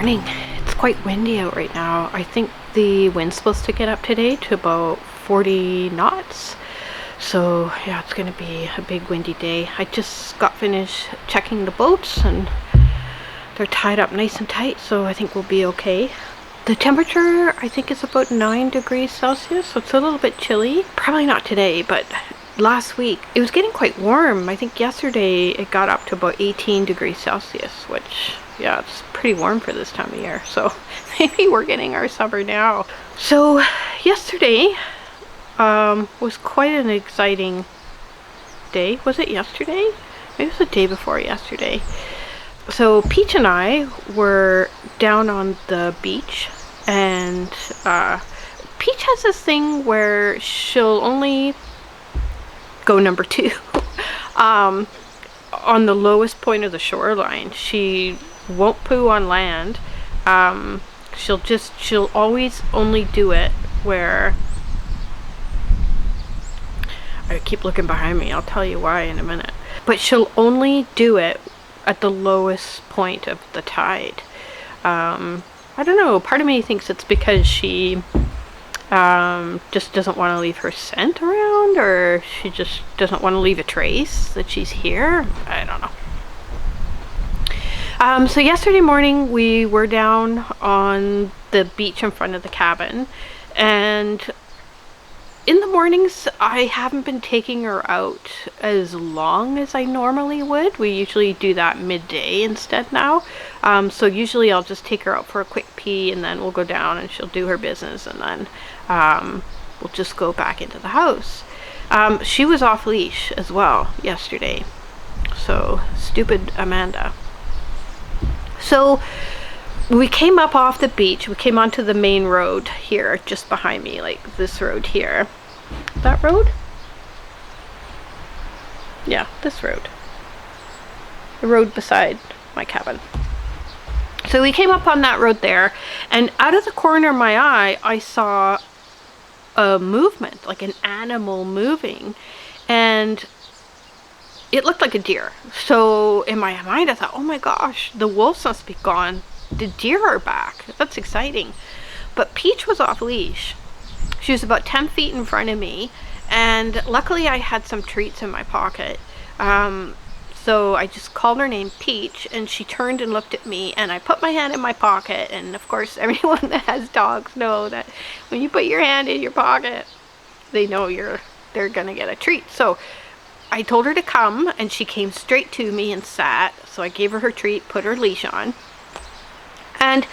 Morning. It's quite windy out right now. I think the wind's supposed to get up today to about 40 knots. So yeah, it's gonna be a big windy day. I just got finished checking the boats and they're tied up nice and tight, so I think we'll be okay. The temperature I think is about 9 degrees Celsius, so it's a little bit chilly. Probably not today, but last week it was getting quite warm. I think yesterday it got up to about 18 degrees Celsius, which yeah, it's pretty warm for this time of year. So maybe we're getting our summer now. So yesterday was quite an exciting day. Was it yesterday? Maybe it was the day before yesterday. So Peach and I were down on the beach, and Peach has this thing where she'll only go number 2 on the lowest point of the shoreline. She won't poo on land. She'll always only do it where, I keep looking behind me, I'll tell you why in a minute, but she'll only do it at the lowest point of the tide. I don't know, part of me thinks it's because she just doesn't want to leave her scent around, or she just doesn't want to leave a trace that she's here. I don't know. So yesterday morning we were down on the beach in front of the cabin, and in the mornings I haven't been taking her out as long as I normally would. We usually do that midday instead now. So usually I'll just take her out for a quick pee, and then we'll go down and she'll do her business, and then we'll just go back into the house. She was off leash as well yesterday, so stupid Amanda. So we came up off the beach, we came onto the main road here just behind me, like this road here. That road? Yeah, this road. The road beside my cabin. So we came up on that road there, and out of the corner of my eye I saw a movement, like an animal moving, and it looked like a deer. So in my mind I thought, oh my gosh, the wolves must be gone. The deer are back. That's exciting. But Peach was off leash. She was about 10 feet in front of me, and luckily I had some treats in my pocket. So I just called her name, Peach, and she turned and looked at me, and I put my hand in my pocket. And of course everyone that has dogs know that when you put your hand in your pocket, they know they're gonna get a treat. So I told her to come, and she came straight to me and sat. So I gave her her treat, put her leash on. And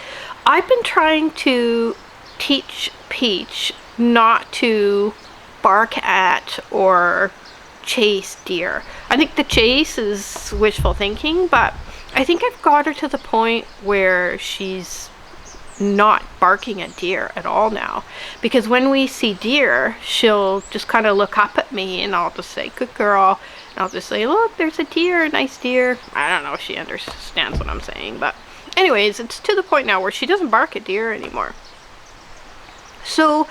I've been trying to teach Peach not to bark at or chase deer. I think the chase is wishful thinking, but I think I've got her to the point where she's not barking at deer at all now, because when we see deer, she'll just kind of look up at me and I'll just say, good girl, and I'll just say, look, there's a deer, a nice deer. I don't know if she understands what I'm saying, but anyways, it's to the point now where she doesn't bark at deer anymore. So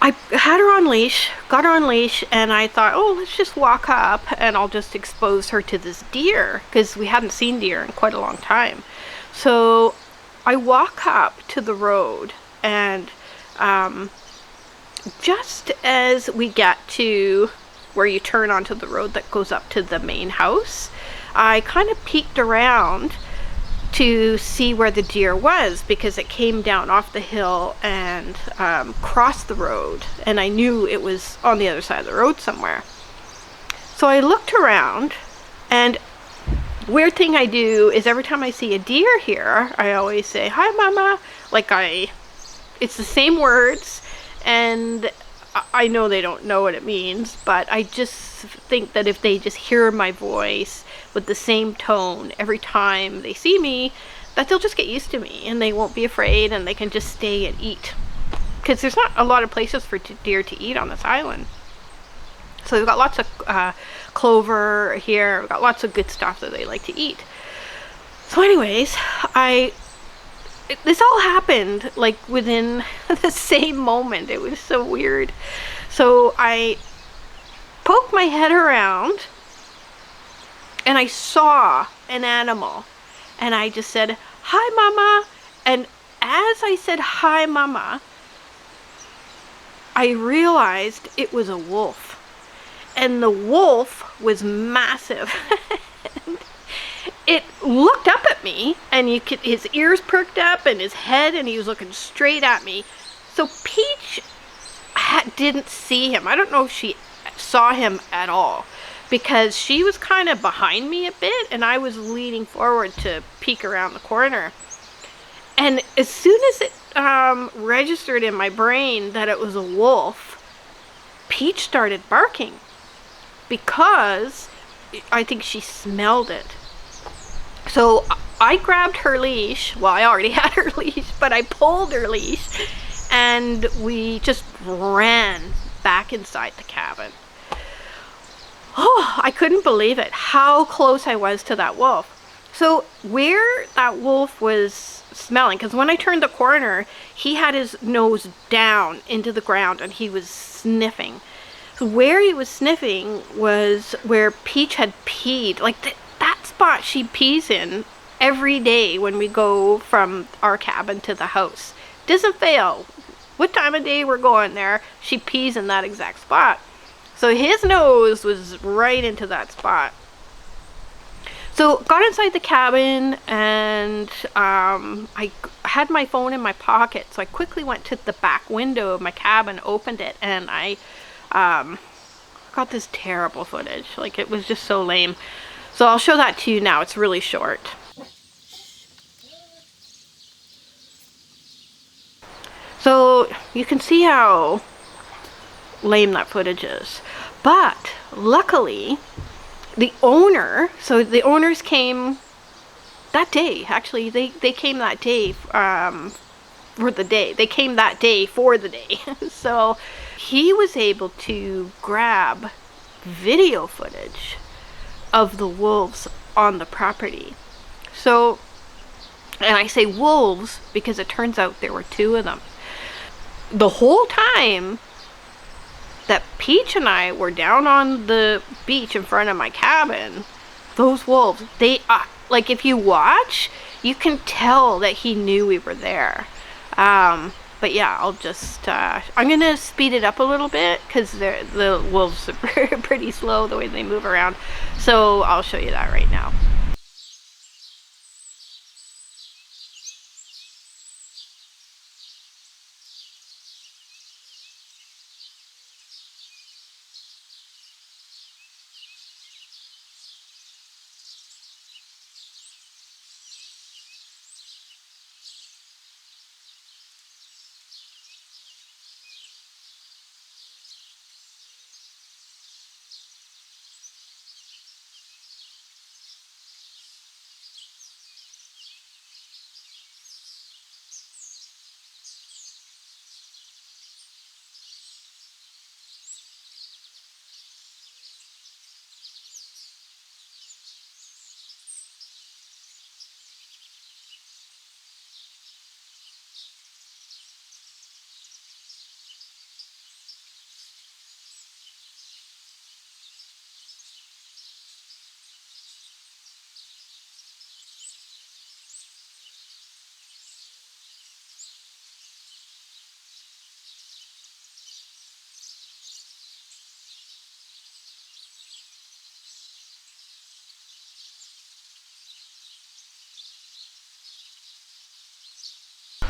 I had her on leash, got her on leash, and I thought, oh, let's just walk up and I'll just expose her to this deer, because we hadn't seen deer in quite a long time. So I walk up to the road, and just as we get to where you turn onto the road that goes up to the main house, I kind of peeked around to see where the deer was, because it came down off the hill and crossed the road, and I knew it was on the other side of the road somewhere. So I looked around, and weird thing I do is every time I see a deer here, I always say, hi mama, like it's the same words, and I know they don't know what it means, but I just think that if they just hear my voice with the same tone every time they see me, that they'll just get used to me and they won't be afraid, and they can just stay and eat, because there's not a lot of places for deer to eat on this island. So we've got lots of clover here. We've got lots of good stuff that they like to eat. So anyways, this all happened like within the same moment. It was so weird. So I poked my head around and I saw an animal, and I just said, hi mama. And as I said, hi mama, I realized it was a wolf. And the wolf was massive. It looked up at me, and his ears perked up and his head, and he was looking straight at me. So Peach didn't see him. I don't know if she saw him at all, because she was kind of behind me a bit, and I was leaning forward to peek around the corner. And as soon as it registered in my brain that it was a wolf, Peach started barking, because I think she smelled it. So I grabbed her leash. Well, I already had her leash, but I pulled her leash, and we just ran back inside the cabin. Oh, I couldn't believe it, how close I was to that wolf. So where that wolf was smelling, because when I turned the corner, he had his nose down into the ground and he was sniffing. So where he was sniffing was where Peach had peed, like that spot she pees in every day when we go from our cabin to the house. Doesn't fail. What time of day we're going there, she pees in that exact spot. So his nose was right into that spot. So got inside the cabin, and I had my phone in my pocket, so I quickly went to the back window of my cabin, opened it, and I got this terrible footage. Like, it was just so lame. So I'll show that to you now. It's really short. So you can see how lame that footage is. But luckily, the owners came that day. Actually, they came that day for the day. They came that day for the day. So he was able to grab video footage of the wolves on the property. So, and I say wolves because it turns out there were 2 of them. The whole time that Peach and I were down on the beach in front of my cabin, those wolves, they like, if you watch, you can tell that he knew we were there. But yeah, I'll just I'm gonna speed it up a little bit, because the wolves are pretty slow the way they move around. So I'll show you that right now.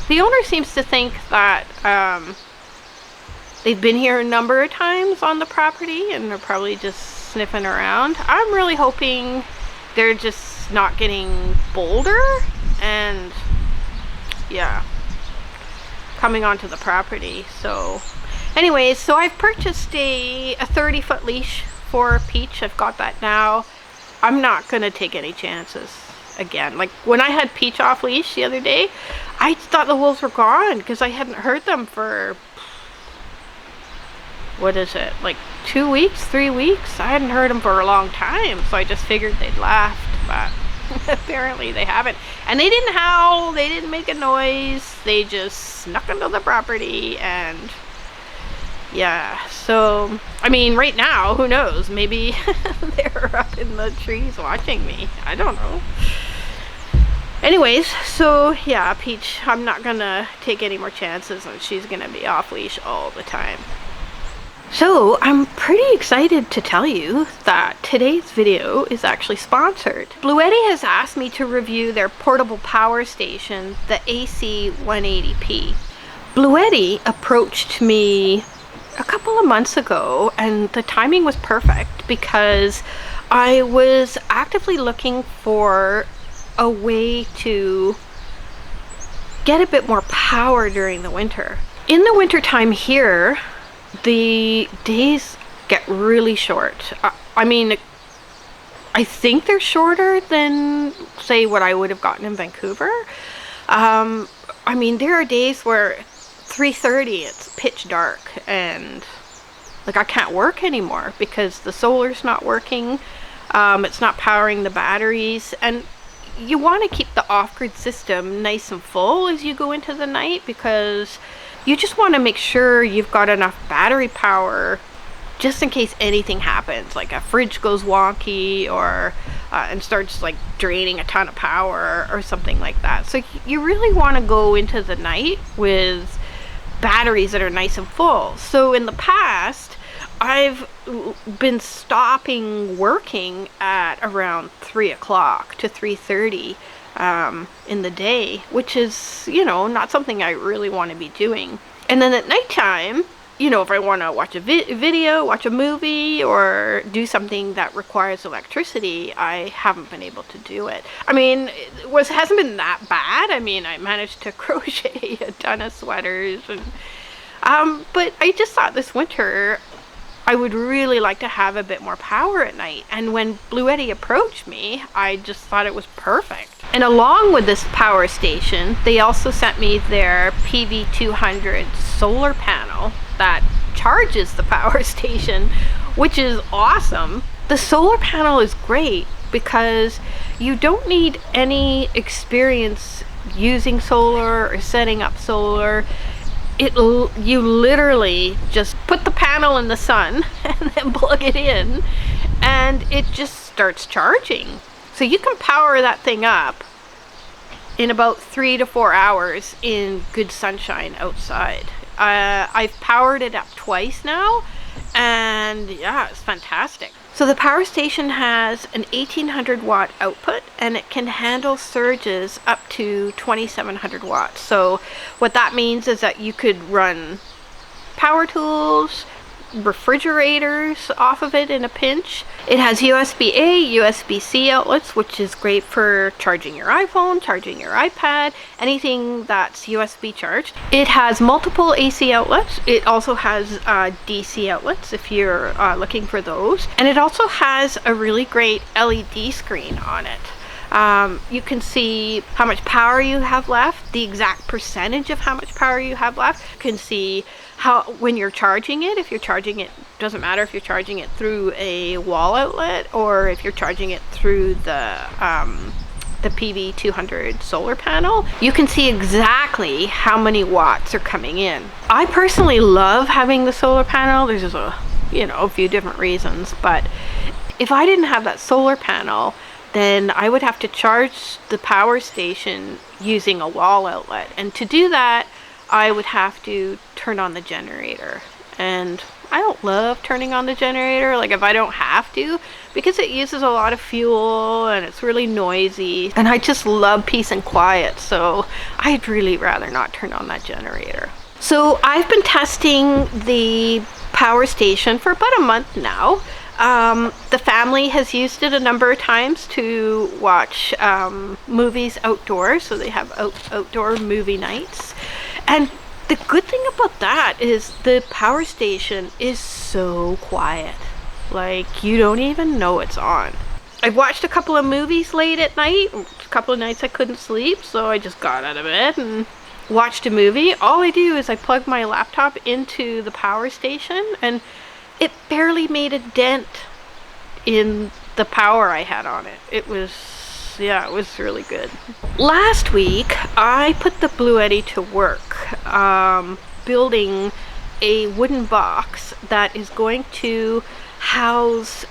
The owner seems to think that they've been here a number of times on the property and they're probably just sniffing around. I'm really hoping they're just not getting bolder and yeah, coming onto the property. So anyways, so I've purchased a 30-foot leash for Peach. I've got that now. I'm not gonna take any chances again. Like when I had Peach off leash the other day, I thought the wolves were gone because I hadn't heard them for, what is it, like 2 weeks, 3 weeks? I hadn't heard them for a long time, so I just figured they'd left, but apparently they haven't. And they didn't howl, they didn't make a noise, they just snuck into the property. And yeah, so I mean, right now, who knows, maybe they're up in the trees watching me, I don't know. Anyways, so yeah, Peach, I'm not gonna take any more chances and she's gonna be off leash all the time. So I'm pretty excited to tell you that today's video is actually sponsored. Bluetti has asked me to review their portable power station, the AC180P. Bluetti approached me a couple of months ago and the timing was perfect because I was actively looking for a way to get a bit more power during the winter. In the winter time here, the days get really short. I mean, I think they're shorter than, say, what I would have gotten in Vancouver. I mean, there are days where 3:30 it's pitch dark and like I can't work anymore because the solar's not working. It's not powering the batteries, and you want to keep the off-grid system nice and full as you go into the night because you just want to make sure you've got enough battery power just in case anything happens, like a fridge goes wonky or and starts like draining a ton of power or something like that. So you really want to go into the night with batteries that are nice and full. So in the past, I've been stopping working at around 3 o'clock to 3:30 in the day, which is, you know, not something I really want to be doing. And then at nighttime, you know, if I want to watch a video, watch a movie, or do something that requires electricity, I haven't been able to do it. I mean, it hasn't been that bad. I mean, I managed to crochet a ton of sweaters, and but I just thought this winter I would really like to have a bit more power at night. And when Bluetti approached me, I just thought it was perfect. And along with this power station, they also sent me their PV200 Solar Panel that charges the power station, which is awesome. The solar panel is great because you don't need any experience using solar or setting up solar. You literally just put the panel in the sun and then plug it in and it just starts charging. So you can power that thing up in about 3 to 4 hours in good sunshine outside. I've powered it up twice now and yeah, it's fantastic. So the power station has an 1800 watt output and it can handle surges up to 2700 watts. So what that means is that you could run power tools, refrigerators off of it in a pinch. It has USB-A, USB-C outlets, which is great for charging your iPhone, charging your iPad, anything that's USB charged. It has multiple AC outlets. It also has DC outlets if you're looking for those. And it also has a really great LED screen on it. You can see how much power you have left, the exact percentage of how much power you have left. You can see how, when you're charging it, if you're charging it, doesn't matter if you're charging it through a wall outlet or if you're charging it through the PV200 solar panel, you can see exactly how many watts are coming in. I personally love having the solar panel. There's just a few different reasons, but if I didn't have that solar panel, then I would have to charge the power station using a wall outlet. And to do that, I would have to turn on the generator. And I don't love turning on the generator, like if I don't have to, because it uses a lot of fuel and it's really noisy. And I just love peace and quiet, so I'd really rather not turn on that generator. So I've been testing the power station for about a month now. The family has used it a number of times to watch movies outdoors, so they have outdoor movie nights. And the good thing about that is the power station is so quiet. Like, you don't even know it's on. I've watched a couple of movies late at night. A couple of nights I couldn't sleep, so I just got out of bed and watched a movie. All I do is I plug my laptop into the power station, and it barely made a dent in the power I had on it. It was really good. Last week, I put the Bluetti to work, building a wooden box that is going to house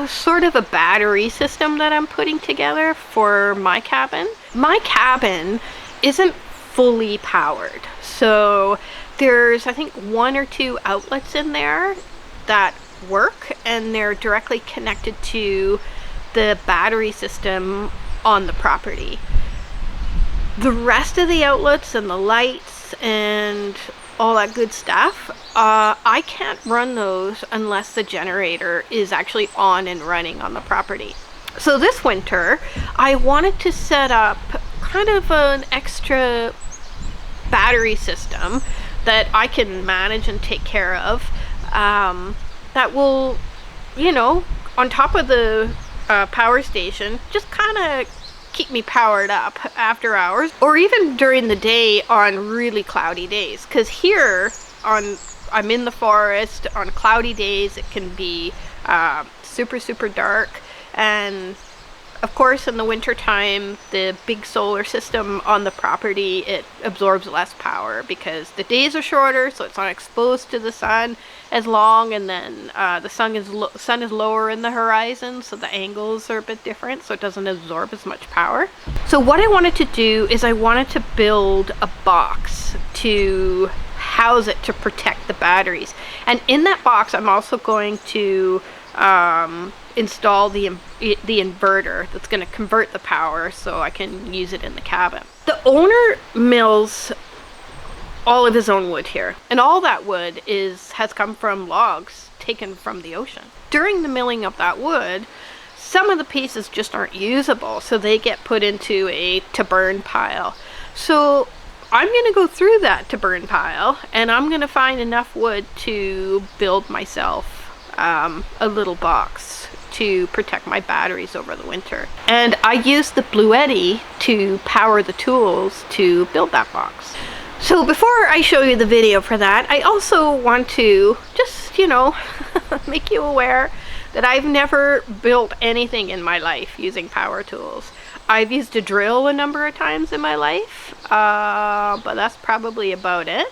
sort of a battery system that I'm putting together for my cabin. My cabin isn't fully powered, so there's, I think, 1 or 2 outlets in there that work, and they're directly connected to the battery system on the property. The rest of the outlets and the lights and all that good stuff, I can't run those unless the generator is actually on and running on the property. So this winter, I wanted to set up kind of an extra battery system that I can manage and take care of, that will, you know, on top of the power station, just kind of keep me powered up after hours, or even during the day on really cloudy days. Because here, I'm in the forest, on cloudy days it can be super dark, and of course in the winter time, the big solar system on the property, it absorbs less power because the days are shorter, so it's not exposed to the sun as long, and then the sun is lower in the horizon, so the angles are a bit different, so it doesn't absorb as much power. So what I wanted to do is I wanted to build a box to house it to protect the batteries, and in that box I'm also going to install the inverter that's going to convert the power so I can use it in the cabin. The owner mills all of his own wood here, and all that wood has come from logs taken from the ocean. During the milling of that wood, some of the pieces just aren't usable, so they get put into a to burn pile. So I'm going to go through that to burn pile, and I'm going to find enough wood to build myself a little box to protect my batteries over the winter. And I use the Bluetti to power the tools to build that box. So before I show you the video for that, I also want to just, you know, make you aware that I've never built anything in my life using power tools. I've used a drill a number of times in my life, but that's probably about it.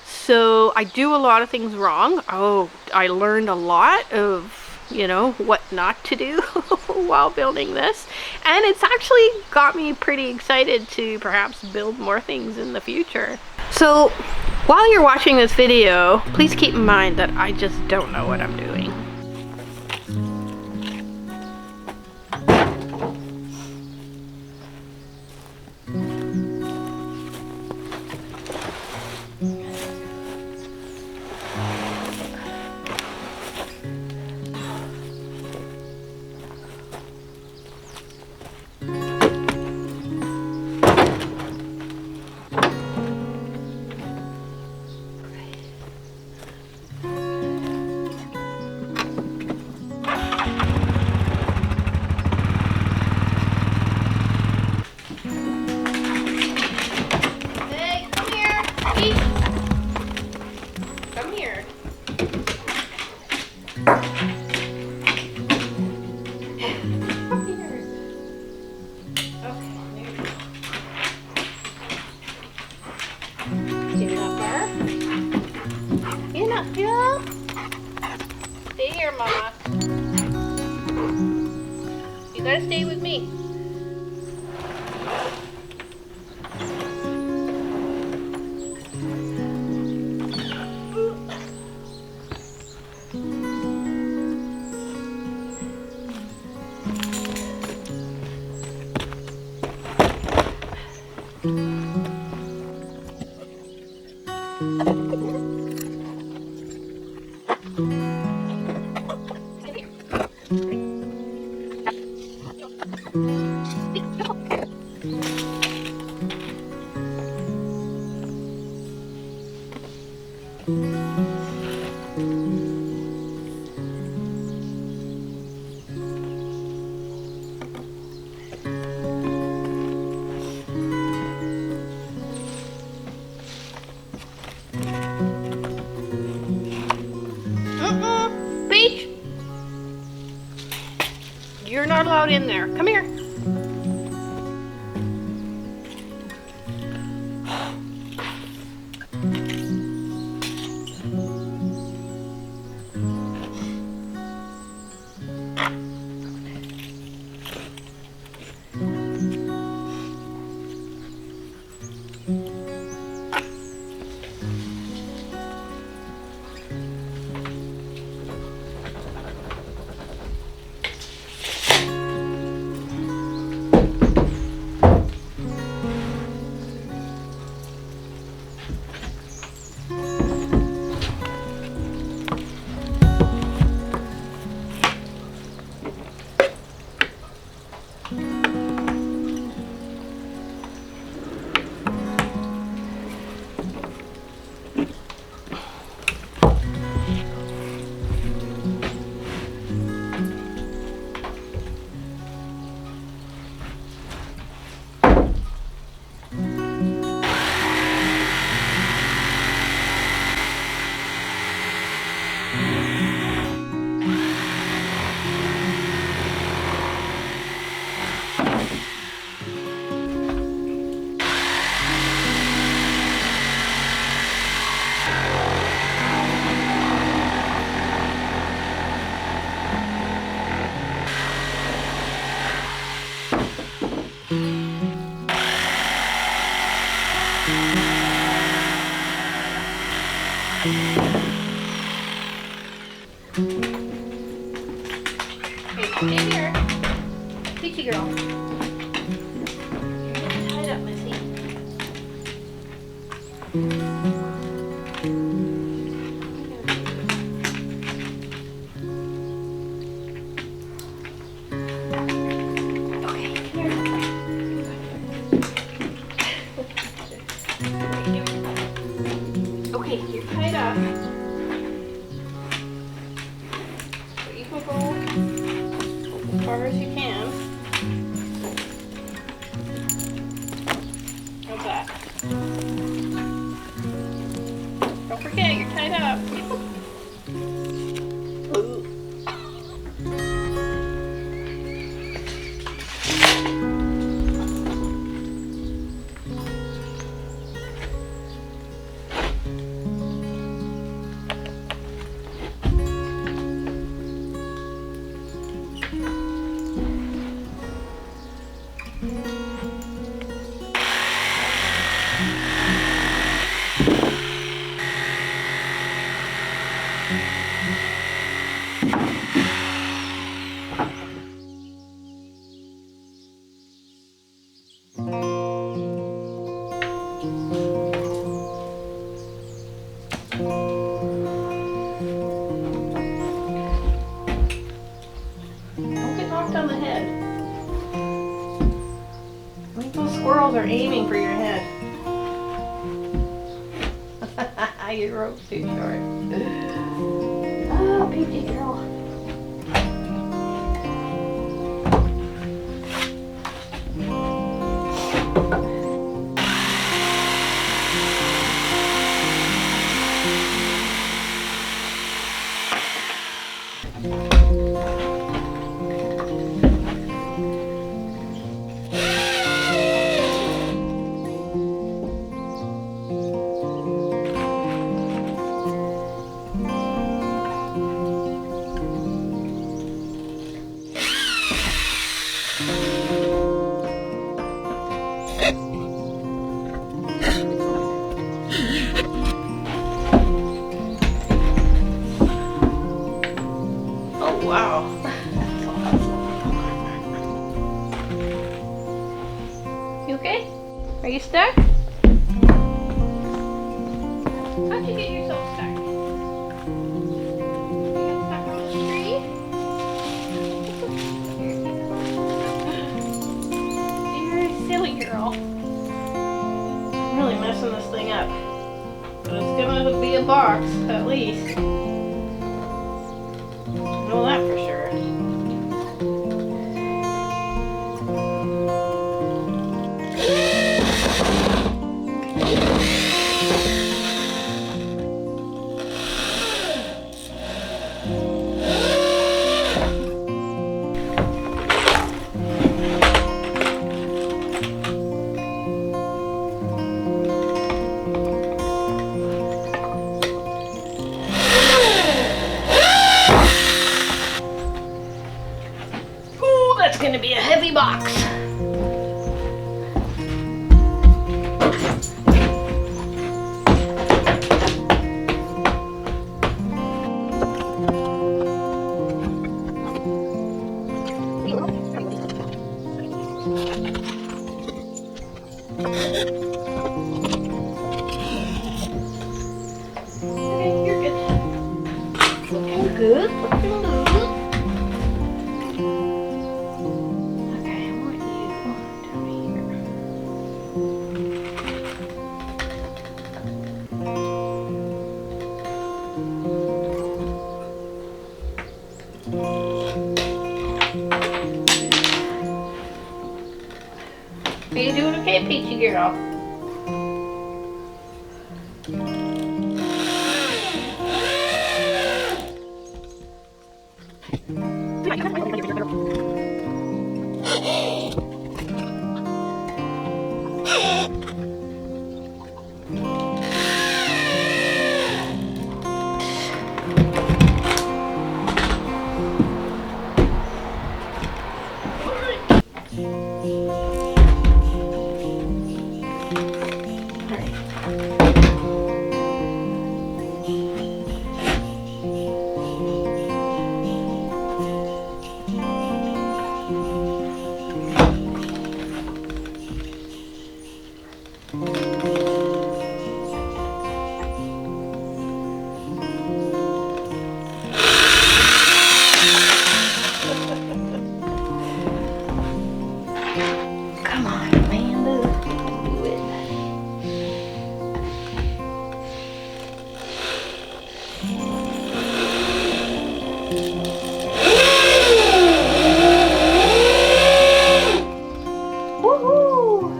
So I do a lot of things wrong. Oh, I learned a lot of, you know, what not to do while building this. And it's actually got me pretty excited to perhaps build more things in the future. So while you're watching this video, please keep in mind that I just don't know what I'm doing. Stay here, Mama. You gotta stay with me. Peach! You're not allowed in there. Come here. Stay here. Peachy girl. You're tied up, Missy. Okay, here. Okay, you're tied up. So you can go as far as you can. How's that? Don't forget, you're tied up. Don't get knocked on the head. I think those squirrels are aiming for your head. Your rope's too short. Oh, baby girl. How'd you get yourself stuck? You got stuck on the tree? You're a silly girl. I'm really messing this thing up. But it's gonna be a box, at least. I know that for sure. That's gonna be a heavy box. Okay, you're good. Looking good, looking good. Are you doing okay, Peachy girl? Come on, Amanda. Do it. Woohoo!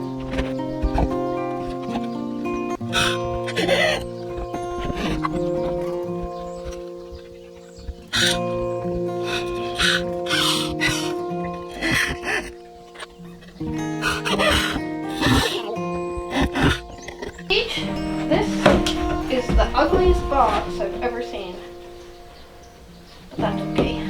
This is the ugliest box I've ever seen. But that's okay.